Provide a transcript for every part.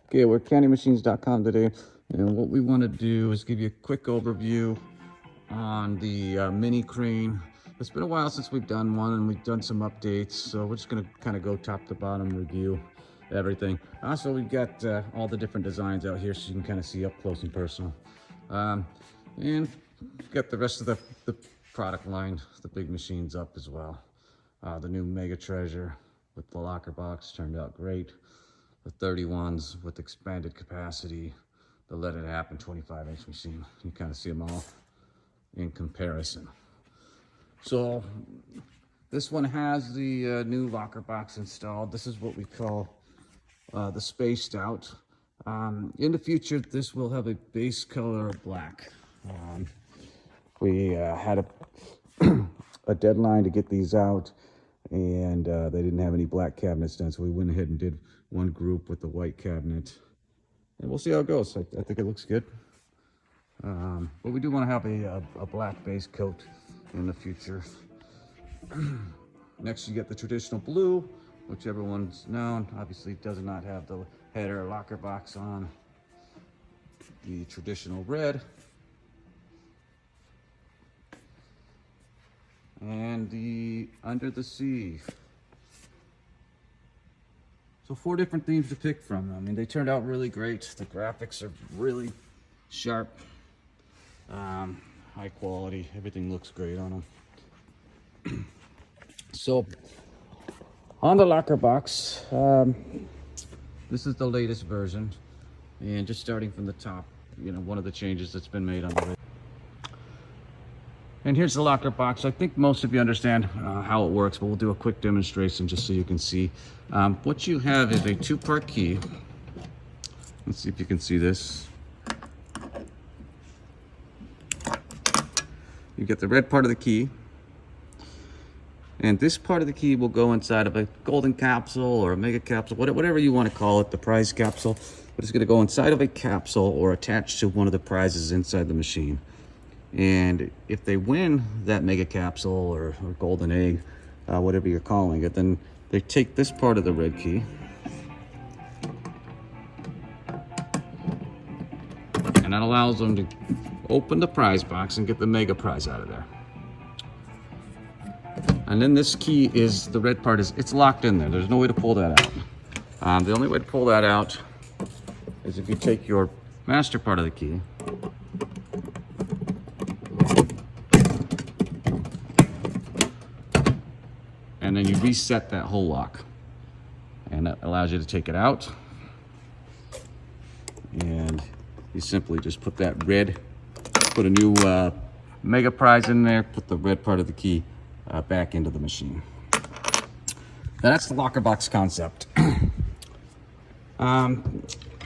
Okay, we're CandyMachines.com today, and what we want to do is give you a quick overview on the mini crane. It's been a while since we've done one, and we've done some updates, so we're just going to kind of go top to bottom review everything. Also, we've got all the different designs out here so you can kind of see up close and personal. And we've got the rest of the product line, the big machines up as well. The new Mega Treasure with the locker box turned out great. The 31s with expanded capacity, the Let It Happen 25-inch machine. You kind of see them all in comparison. So this one has the new locker box installed. This is what we call the spaced out. In the future, this will have a base color of black. We had a deadline to get these out, and they didn't have any black cabinets done, so we went ahead and did one group with the white cabinet, and we'll see how it goes. I think it looks good, but we do want to have a black base coat in the future. Next, you get the traditional blue, which everyone's known. Obviously, does not have the header locker box on. The traditional red, and the Under the Sea. So 4 different themes to pick from. I mean, they turned out really great. The graphics are really sharp, high quality. Everything looks great on them. So on the locker box, this is the latest version, and just starting from the top, you know, one of the changes that's been made on the lid. And here's the locker box. I think most of you understand how it works, but we'll do a quick demonstration just so you can see. What you have is a 2-part key. Let's see if you can see this. You get the red part of the key, and this part of the key will go inside of a golden capsule or a mega capsule, whatever you want to call it, the prize capsule. But it's going to go inside of a capsule or attached to one of the prizes inside the machine. And if they win that mega capsule or golden egg, whatever you're calling it, then they take this part of the red key and that allows them to open the prize box and get the mega prize out of there. And then this key is, the red part is, it's locked in there. There's no way to pull that out. The only way to pull that out is if you take your master part of the key and then you reset that whole lock, and that allows you to take it out, and you simply just put that red, put a new mega prize in there, put the red part of the key back into the machine. Now that's the locker box concept.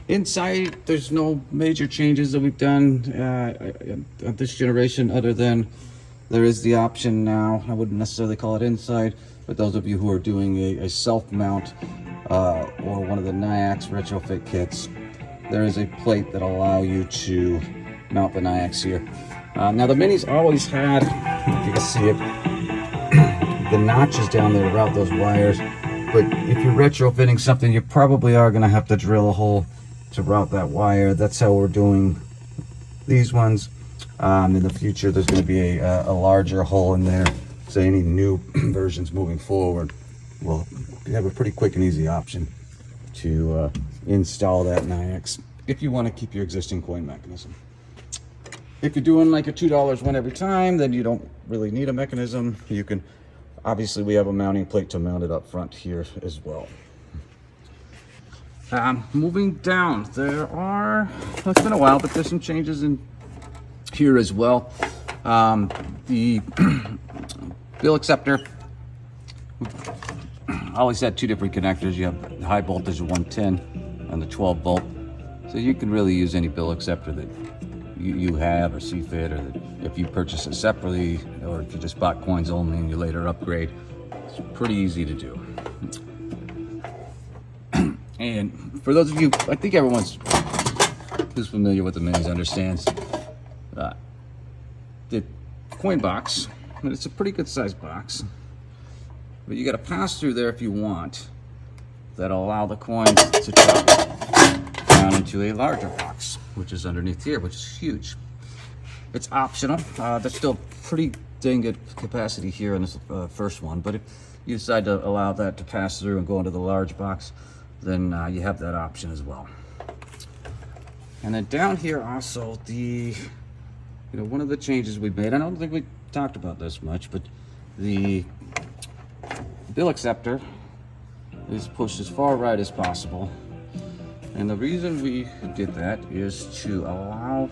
Inside, there's no major changes that we've done on this generation, other than there is the option now, I wouldn't necessarily call it inside, but those of you who are doing a self-mount or one of the Nayax retrofit kits, there is a plate that'll allow you to mount the Nayax here. Now the Minis always had, if you can see it, the notches down there to route those wires, but if you're retrofitting something, you probably are going to have to drill a hole to route that wire. That's how we're doing these ones. In the future, there's going to be a larger hole in there, so any new versions moving forward will have a pretty quick and easy option to install that Nayax if you want to keep your existing coin mechanism. If you're doing like a $2 one every time, then you don't really need a mechanism. You can, obviously we have a mounting plate to mount it up front here as well. Moving down, it's been a while, but there's some changes in here as well. The bill acceptor always had 2 different connectors. You have the high voltage of 110 and the 12 volt. So you can really use any bill acceptor that you have or see fit, or if you purchase it separately, or if you just bought coins only and you later upgrade. It's pretty easy to do. And for those of you, I think everyone who's familiar with the Minis understands the coin box. And it's a pretty good sized box, but you got a pass through there if you want that'll allow the coins to travel down into a larger box, which is underneath here, which is huge. It's optional. There's still pretty dang good capacity here in this first one, but if you decide to allow that to pass through and go into the large box, then you have that option as well. And then down here also, one of the changes we made, I don't think we talked about this much, but the bill acceptor is pushed as far right as possible. And the reason we did that is to allow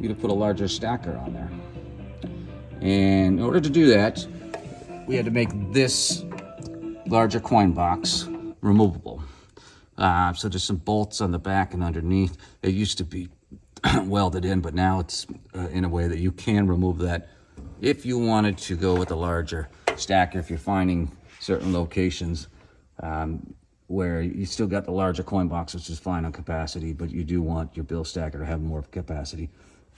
you to put a larger stacker on there. And in order to do that, we had to make this larger coin box removable. So there's some bolts on the back and underneath. It used to be welded in, but now it's in a way that you can remove that if you wanted to go with a larger stacker. If you're finding certain locations where you still got the larger coin box, which is fine on capacity, but you do want your bill stacker to have more capacity,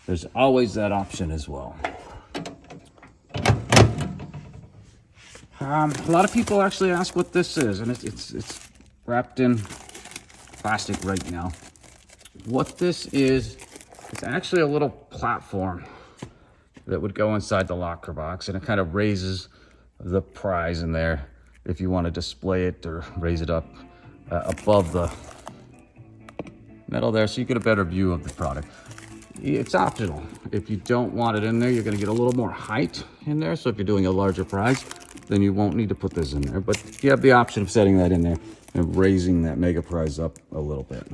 there's always that option as well. A lot of people actually ask what this is, and it's wrapped in plastic right now. What this is, it's actually a little platform that would go inside the locker box, and it kind of raises the prize in there if you want to display it or raise it up above the metal there, so you get a better view of the product. It's optional. If you don't want it in there, you're going to get a little more height in there. So if you're doing a larger prize, then you won't need to put this in there. But you have the option of setting that in there and raising that mega prize up a little bit.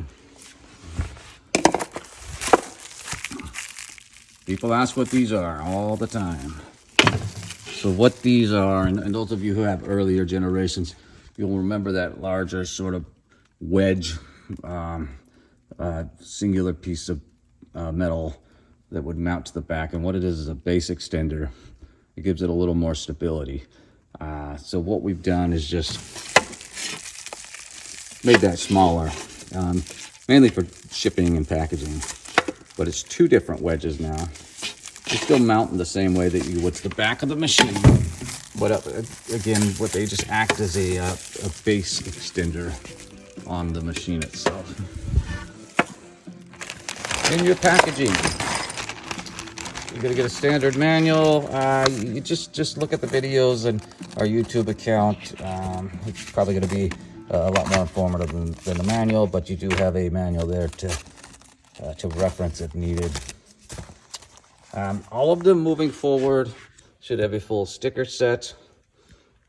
People ask what these are all the time. So what these are, and those of you who have earlier generations, you'll remember that larger sort of wedge, singular piece of metal that would mount to the back. And what it is a base extender. It gives it a little more stability. So what we've done is just made that smaller, mainly for shipping and packaging. But it's two different wedges now. You still mount in the same way that you would to the back of the machine. But again, what they just act as a base extender on the machine itself. In your packaging, you're gonna get a standard manual. You just look at the videos and our YouTube account. It's probably gonna be a lot more informative than the manual, but you do have a manual there to reference if needed. All of them moving forward should have a full sticker set.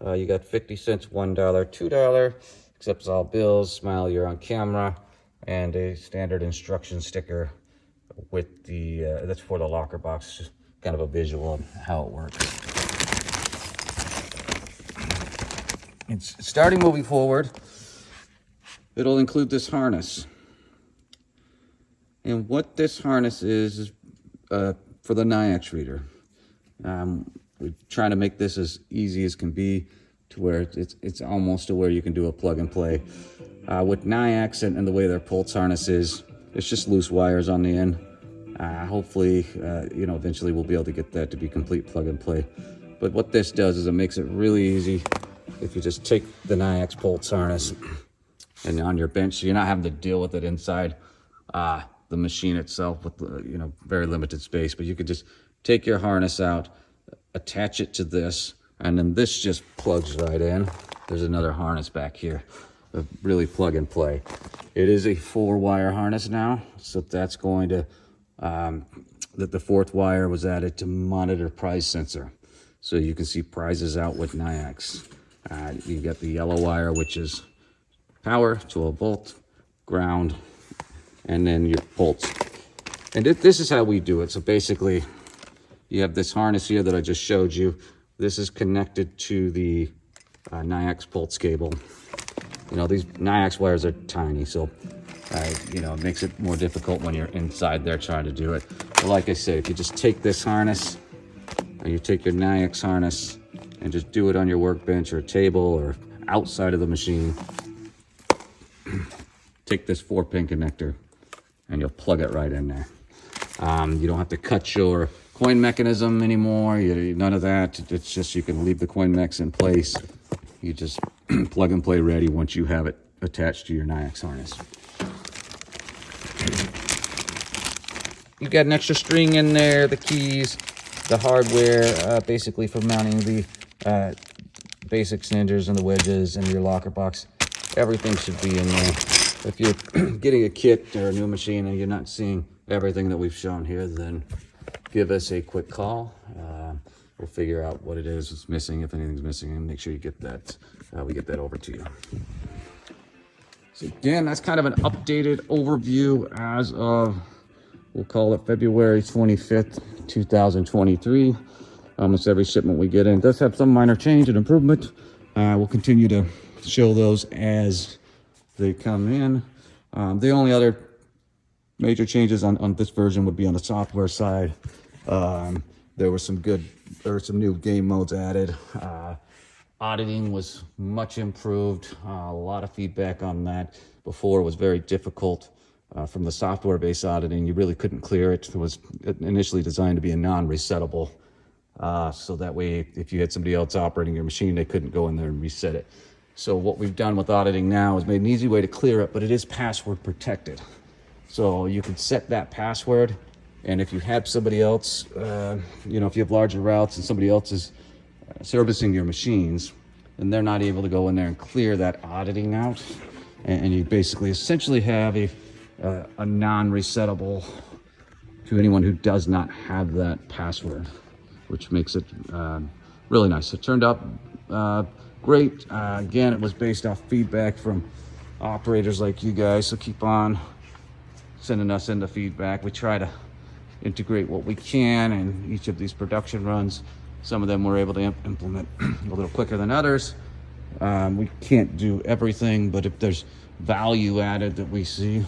You got 50 cents, $1, $2, accepts all bills, smile, you're on camera, and a standard instruction sticker with the, that's for the locker box, just kind of a visual of how it works. It's starting moving forward. It'll include this harness. And what this harness is for the NIAX reader. We're trying to make this as easy as can be to where it's almost to where you can do a plug and play. With NIAX and the way their pulse harness is, it's just loose wires on the end. Hopefully, eventually we'll be able to get that to be complete plug and play. But what this does is it makes it really easy if you just take the NIAX pulse harness and on your bench, so you're not having to deal with it inside the machine itself with very limited space. But you could just take your harness out, attach it to this, and then this just plugs right in. There's another harness back here, really plug and play. It is a 4-wire harness now, so that's going to that the 4th wire was added to monitor prize sensor, so you can see prizes out with NIAX. You got the yellow wire, which is power, 12 volt, ground, and then your pulse. And this is how we do it. So basically, you have this harness here that I just showed you. This is connected to the NIAX pulse cable. These NIAX wires are tiny, so it makes it more difficult when you're inside there trying to do it. But like I said, if you just take this harness, and you take your NIAX harness, and just do it on your workbench or table or outside of the machine, take this 4-pin connector, and you'll plug it right in there. You don't have to cut your coin mechanism anymore. None of that. It's just you can leave the coin mechs in place. You just plug and play ready once you have it attached to your NIAX harness. You got an extra string in there, the keys, the hardware, basically for mounting the basic cylinders and the wedges and your locker box. Everything should be in there. If you're getting a kit or a new machine and you're not seeing everything that we've shown here, then give us a quick call. We'll figure out what it is that's missing, if anything's missing, and make sure you get that. We get that over to you. So again, that's kind of an updated overview as of, we'll call it February 25th, 2023. Almost every shipment we get in does have some minor change and improvement. We'll continue to show those as they come in. The only other major changes on this version would be on the software side. There were some new game modes added. Auditing was much improved. A lot of feedback on that. Before it was very difficult. From the software-based auditing, you really couldn't clear it. It was initially designed to be a non-resettable. So that way, if you had somebody else operating your machine, they couldn't go in there and reset it. So what we've done with auditing now is made an easy way to clear it, but it is password protected. So you can set that password, and if you have somebody else, if you have larger routes and somebody else is servicing your machines, and they're not able to go in there and clear that auditing out, and you basically essentially have a non-resettable to anyone who does not have that password, which makes it really nice. It turned out great. Again, it was based off feedback from operators like you guys, so keep on sending us in the feedback. We try to integrate what we can in each of these production runs. Some of them we're able to implement a little quicker than others. We can't do everything, but if there's value added that we see,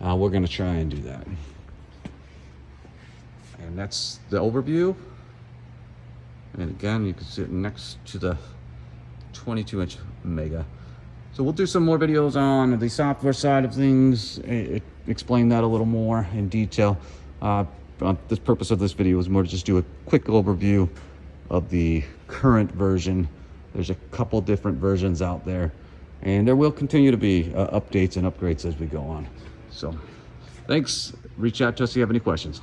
we're going to try and do that. And that's the overview. And again, you can see it next to the 22-inch Mega. So we'll do some more videos on the software side of things, explain that a little more in detail. The purpose of this video is more to just do a quick overview of the current version. There's a couple different versions out there, and there will continue to be updates and upgrades as we go on. So thanks. Reach out to us if you have any questions.